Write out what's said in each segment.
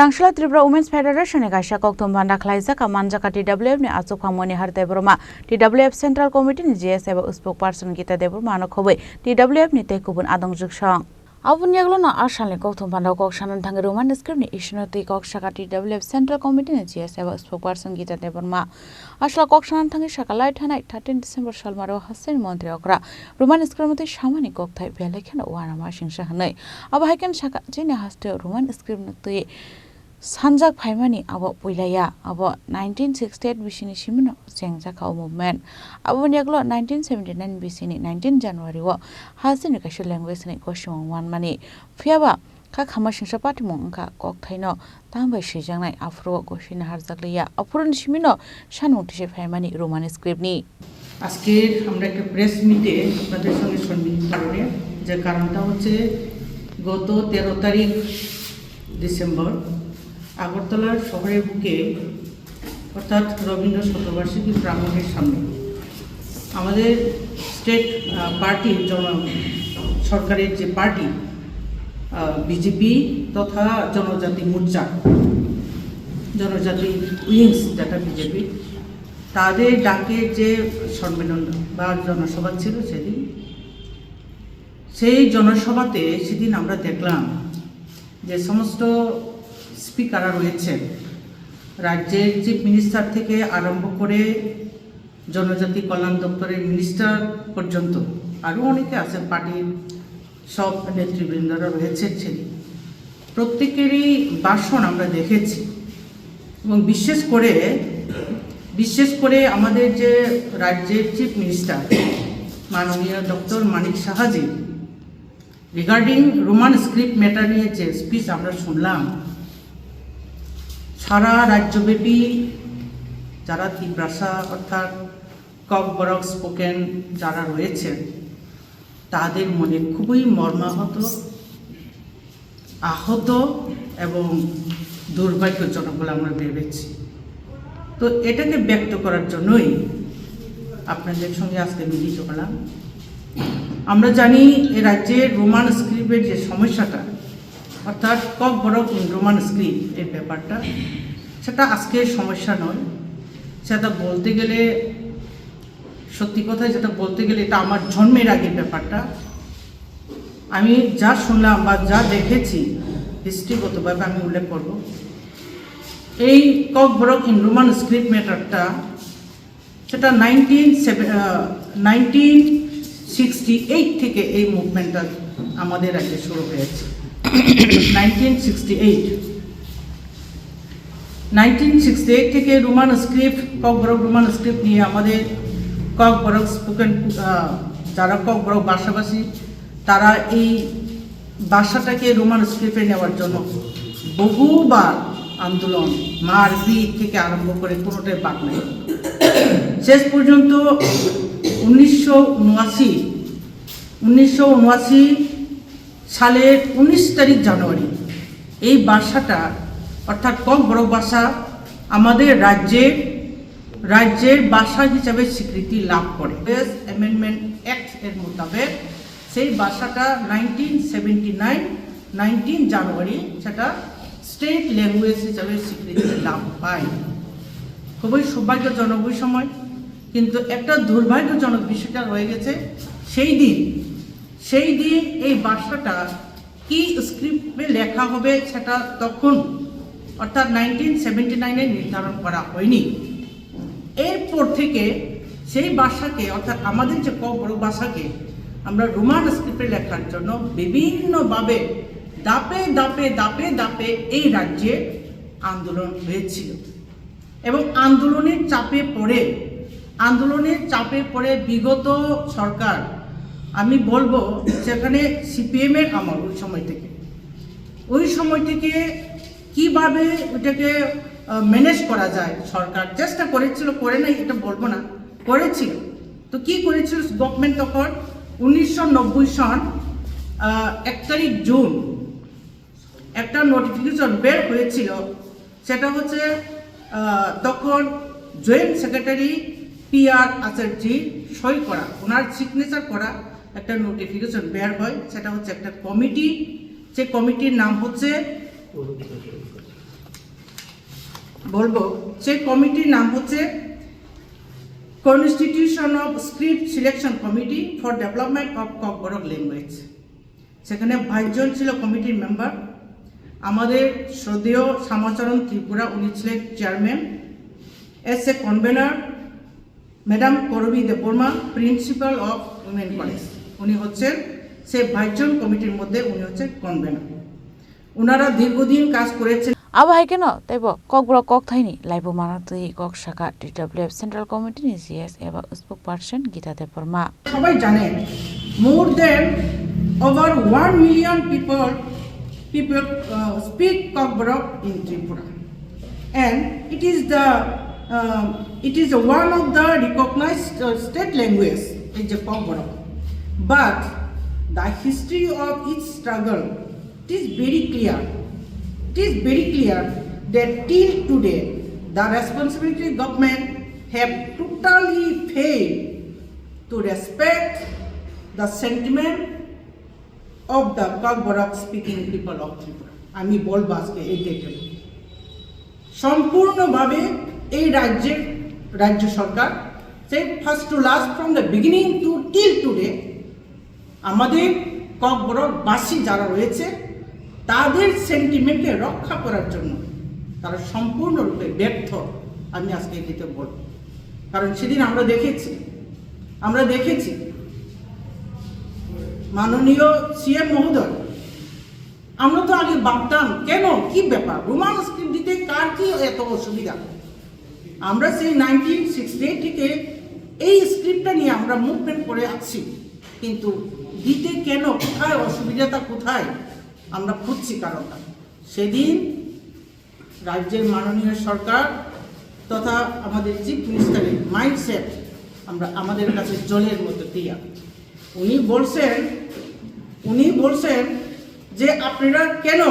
Tangshla Tripura Women's Federation Gaisha Koktum Banda Klaisa Kamanjaka TWF ni Achuk Phamoni Harte Burma TWF Central Committee ni GS eba spokesperson Gita Deburma no khoboi TWF ni tekubun adongjuk song Abun yaglo na ashalni Koktum Banda Kokshanan Thang Roman script ni Ishnoti Kokshaka TWF Central Committee ni GS eba spokesperson Gita Deburma Ashla Kokshanan Thang Shakalai Thanai 13 December Shalmaro Hasen Montri Okra Roman script mate Shamani Kokthai Belekhan Warama Shingsha Hanai Abahakan Shaka Jene Haste Roman script ni Sanjak Paimani abo Puilaya abo 1968 Bishini Shimino Sengjaka movement abo Nyaglo 1979 Bishini 19 January wo Hasin Kashu language ni Koshimong one money Fiaba Kakamashin Shapati Monka Koktaino Tamba Shijangai Afro Goshina Harzaklia Apurun Shimino Shanuti Paimani Roman script ni আজকের আমরা একটা press মিটে আপনাদের সঙ্গে সম্মিলিত করে যে কারণটা হচ্ছে গত 13 তারিখ ডিসেম্বর আগরতলার শহরের বুকে অর্থাৎ রবীন্দ্র শতবার্ষিকী প্রাঙ্গণের সামনে আমাদের স্টেট পার্টি সরকারের যে পার্টি বিজেপি তথা জনজাতি মোর্চা জনজাতি উইংস যেটা বিজেপি তাদের ডাকে যে সম্মেলন বা জনসভা ছিল সেদিন সেই জনসভাতে সেদিন আমরা দেখলাম যে সমস্ত স্পিকাররা রয়েছেন রাজ্যের চিফ মিনিস্টার থেকে আরম্ভ করে জনজাতি কল্যাণ দপ্তরের মিনিস্টার পর্যন্ত আরও অনেকে আছেন পার্টির সব নেতৃবৃন্দরা রয়েছেন সেদিন প্রত্যেকেরই ভাষণ আমরা দেখেছি এবং বিশেষ করে আমাদের যে রাজ্যের চিফ মিনিস্টার মাননীয় ডক্টর মানিক সাহাজি রিগার্ডিং রোমান স্ক্রিপ্ট ম্যাটার নিয়ে যে স্পিচ আমরা শুনলাম সারা রাজ্যব্যাপী যারা ত্রিভাষা অর্থাৎ ককবরক স্পোকেন যারা রয়েছেন তাদের মনে খুবই মর্মাহত আহত এবং দুর্ভাগ্যজনক বলে আমরা ভেবেছি তো এটাকে ব্যক্ত করার জন্যই আপনাদের সঙ্গে আজকে মিলিত হলাম আমরা জানি এই রাজ্যের রোমান স্ক্রিপ্টের যে সমস্যাটা অর্থাৎ ককবরক ইন রোমান স্ক্রিপ্ট এর ব্যাপারটা সেটা আজকের সমস্যা নয় সেটা বলতে গেলে সত্যি কথা যেটা বলতে গেলে এটা আমার জন্মের আগের ব্যাপারটা আমি যা শুনলাম বা যা দেখেছি হিস্ট্রিগতভাবে আমি উল্লেখ করব এই ককবরক ইন রোমান স্ক্রিপ্ট ম্যাটারটা সেটা 1968 থেকে এই মুভমেন্টটা আমাদের রাজ্যে শুরু হয়েছে 1968 থেকে Roman script Kokborok Roman script নিয়ে আমাদের ককবরক স্পোকেন যারা ককবরক ভাষাভাষী তারা এই ভাষাটাকে রোমান স্ক্রিপ্টে নেওয়ার জন্য বহুবার আন্দোলন মারপিট থেকে আরম্ভ করে কোনোটাই বাদ নেই শেষ পর্যন্ত 1979 সালের 19 তারিখ জানুয়ারি এই ভাষাটা অর্থাৎ ককবরক ভাষা আমাদের রাজ্যের ভাষা হিসাবে স্বীকৃতি লাভ করে অ্যামেন্ডমেন্ট অ্যাক্ট এর মোতাবেক সেই ভাষাটা 1979 জানুয়ারি সেটা স্টেট ল্যাঙ্গুয়েজ হিসাবে স্বীকৃতি লাভ পায় খুবই সৌভাগ্যজনক সময় কিন্তু একটা দুর্ভাগ্যজনক বিষয়টা রয়ে গেছে সেই দিন এই ভাষাটা কি স্ক্রিপ্টে লেখা হবে সেটা তখন অর্থাৎ 1979 নির্ধারণ করা হয়নি এরপর থেকে সেই ভাষাকে অর্থাৎ আমাদের যে ককবরক ভাষাকে আমরা রোমান স্ক্রিপ্টে লেখার জন্য বিভিন্নভাবে দাপে এই রাজ্যে আন্দোলন হয়েছিল এবং আন্দোলনের চাপে পড়ে বিগত সরকার আমি বলবো সেখানে সিপিএম এর আমল ওই সময় থেকে কিভাবে ওটাকে ম্যানেজ করা যায় সরকার চেষ্টা করেছিল করে নাই এটা বলবো না করেছিল তো কি করেছিল গভর্নমেন্ট তখন 1990 সন 1 তারিখ জুন একটা নোটিফিকেশন বের হয়েছিল সেটা হচ্ছে তখন জয়েন্ট সেক্রেটারি PR আচার্যি সই করা ওনার সিগনেচার করা একটা নোটিফিকেশন বের হয় সেটা হচ্ছে একটা কমিটি যে কমিটির নাম হচ্ছে বলবো সেই কমিটির নাম হচ্ছে constitution of script selection committee for development of Kokborok language. সেখানে 22 জন ছিল কমিটির মেম্বার। আমাদের শ্রদ্ধেয় শ্যামাচরণ ত্রিপুরা, উনি ছিলেন chairman. As a convener madam Karabi Debbarma, principal of women college, উনি হচ্ছেন সেই 22 জন কমিটির মধ্যে উনি হচ্ছেন কনভেনার। ওনারা দীর্ঘদিন কাজ করেছেন। আবহাই কেন তাইব ককবরক কক থাইনি লাইবো মানাতুই কক শাখা TWF সেন্ট্রাল কমিটি নি GS এবা স্পোক পারসন গীতা দেববর্মা। সবাই জানেন more than over 1 million people speak Kokborok in Tripura, and it is one of the recognized state language in the Kokborok. But the history of its struggle, it is very clear. It is very clear that till today the responsibility government have totally failed to respect the sentiment of the Kokborok speaking people of Tripura. আমি বলবো আজকে এই ডেটে সম্পূর্ণভাবে এই রাজ্য সরকার সেই first to last from the beginning to till today আমাদের ককবরকবাসী যারা রয়েছে তাদের সেন্টিমেন্টকে রক্ষা করার জন্য তারা সম্পূর্ণরূপে ব্যর্থ। আমি আজকে এটিতে বলব, কারণ সেদিন আমরা দেখেছি মাননীয় CM মহোদয়, আমরা তো আগে ভাবতাম কেন কি ব্যাপার রোমান স্ক্রিপ্ট দিতে কার কি এত অসুবিধা। আমরা সেই 1968 থেকে এই স্ক্রিপ্টটা নিয়ে আমরা মুভমেন্ট করে আসছি, কিন্তু দিতে কেন, কোথায় অসুবিধাটা কোথায়, আমরা খুঁজছি কারণটা। সেদিন রাজ্যের মাননীয় সরকার তথা আমাদের চিফ মিনিস্টারের মাইন্ডসেট আমাদের কাছে জলের মতো ক্লিয়ার। উনি বলছেন যে আপনারা কেন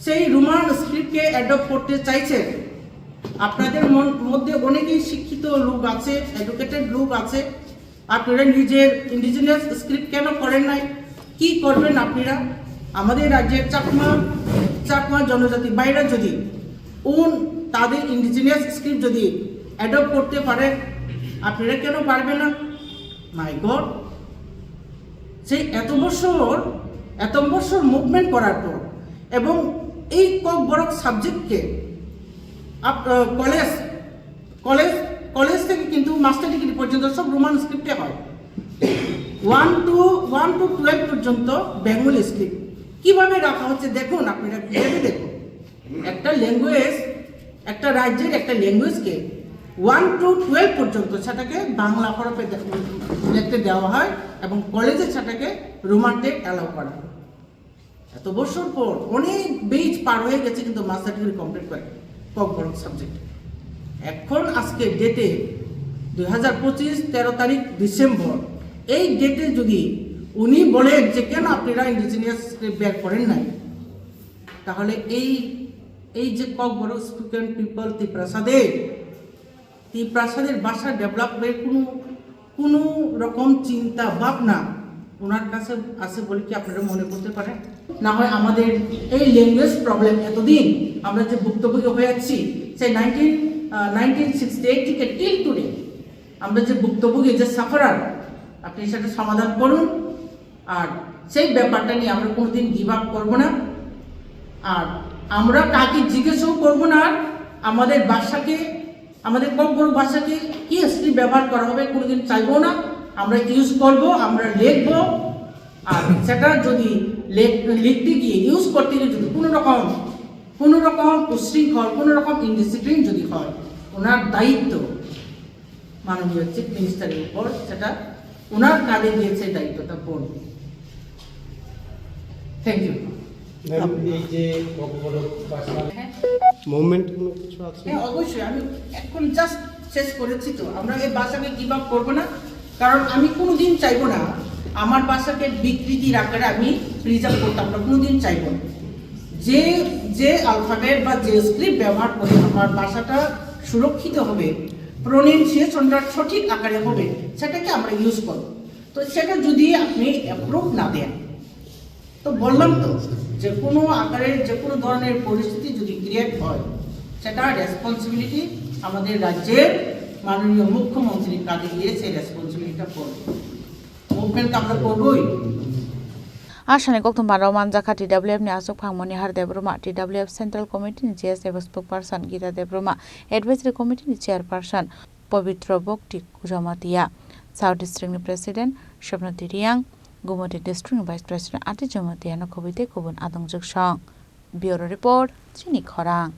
সেই রোমান স্ক্রিপ্টকে অ্যাডপ্ট করতে চাইছেন। আপনাদের মধ্যে অনেকেই শিক্ষিত লোক আছে, এডুকেটেড লোক আছে, আপনারা নিজের ইন্ডিজিনিয়াস স্ক্রিপ্ট কেন করেন নাই? কি করবেন আপনারা? আমাদের রাজ্যের চাকমা জনজাতি বাইরে যদি তাদের ইন্ডিজিনিয়াস স্ক্রিপ্ট যদি অ্যাডপ্ট করতে পারেন, আপনারা কেন পারবেন না? মাই গড, সেই এত বছর মুভমেন্ট করার পর এবং এই ককবরক সাবজেক্টকে কলেজ থেকে কিন্তু মাস্টার ডিগ্রি পর্যন্ত সব রোমান স্ক্রিপ্টে হয়। 1 to 12 পর্যন্ত বেঙ্গলি স্ক্রিপ্ট কিভাবে রাখা হচ্ছে দেখুন, আপনারা ভেবে দেখুন। একটা ল্যাঙ্গুয়েজ, একটা রাজ্যের একটা ল্যাঙ্গুয়েজকে 1 to 12 পর্যন্ত সেটাকে বাংলা হরফে লিখতে দেওয়া হয় এবং কলেজে সেটাকে রোমানতে অ্যালাউ করা হয়। এত বছর পর অনেক বেজ পার হয়ে গেছে, কিন্তু মাস্টার ডিগ্রি কমপ্লিট করে ককবরক সাবজেক্ট। এখন আজকে ডেটে 2025 13 তারিখ ডিসেম্বর, এই ডেটে যদি উনি বলেন যে কেন আপনারা ইন্ডিজিনিয়াস স্ক্রিপ্ট বের করেন নাই, তাহলে এই যে ককবরক স্পিকিং পিপল ত্রিপ্রাসাদের ভাষা ডেভেলপমেন্টের কোনো রকম চিন্তা ভাবনা ওনার কাছে আছে বলে কি আপনারা মনে করতে পারেন? না হয় আমাদের এই ল্যাঙ্গুয়েজ প্রবলেম এতদিন আমরা যে ভুক্তভোগী হয়ে যাচ্ছি, সেই 1968 থেকে টিল টুডে আমরা যে ভুক্তভোগী, যে সাফারার, আপনি সেটা সমাধান করুন। আর সেই ব্যাপারটা নিয়ে আমরা কোনোদিন গিভ আপ করবো না, আর আমরা কাকে জিজ্ঞেসও করবো না। আমাদের ভাষাকে, আমাদের ককবরক ভাষাকে কি স্ক্রিপ্ট ব্যবহার করা হবে কোনোদিন চাইবো না। আমরা ইউজ করব, আমরা লিখব, আর সেটা যদি লিখতে গিয়ে ইউজ করতে গিয়ে যদি কোনো রকম উশৃঙ্খল, কোনো রকম ইনডিসিপ্লিন যদি হয়, ওনার দায়িত্ব মাননীয় চিফ মিনিস্টারের উপর, সেটা ওনার কাঁধে দিয়েছে দায়িত্বটা পড়বে। Thank you. এই যে ককবরক ভাষা মুভমেন্ট কোনো কিছু আছে? হ্যাঁ, অবশ্যই। আমি এখন জাস্ট শেষ করেছি, তো আমরা এই ভাষাকে গিভ আপ করবো না, কারণ আমি কোনোদিন চাইবো না আমার ভাষাকে বিকৃতির আকারে আমি প্রিজার্ভ করতে, আমরা কোনোদিন চাইবো না। যে অ্যালফাবেট বা যে স্ক্রিপ্ট ব্যবহার করে আমার ভাষাটা সুরক্ষিত হবে, প্রোনাউন্সিয়েশনটা সঠিক আকারে হবে, সেটাকে আমরা ইউজ করব। তো সেটা যদি আপনি অ্যাপ্রুভ না দেন, তো বললাম তো যে কোনো আকারে যে কোনো ধরনের পরিস্থিতি যদি ক্রিয়েট হয়, সেটা রেসপন্সিবিলিটি আমাদের রাজ্যের মাননীয় মুখ্যমন্ত্রীর কাঁধে দিয়ে সেই রেসপন্সিবিলিটিটা পড়বে। মুভমেন্ট আমরা করবই। Ashani Koktum Baro Manjaka TWF ni Asok Phangmoni Har Debroma TWF Central Committee ni JSF spokesperson Gita Debroma Advisory Committee ni Chairperson Pavitra Bokti Kujamatia South District ni President Shobnati Riang Gumoti District ni Vice President Ati Jamatia na Kobite Kubun Adongjok Song Bureau Report Chini Khorang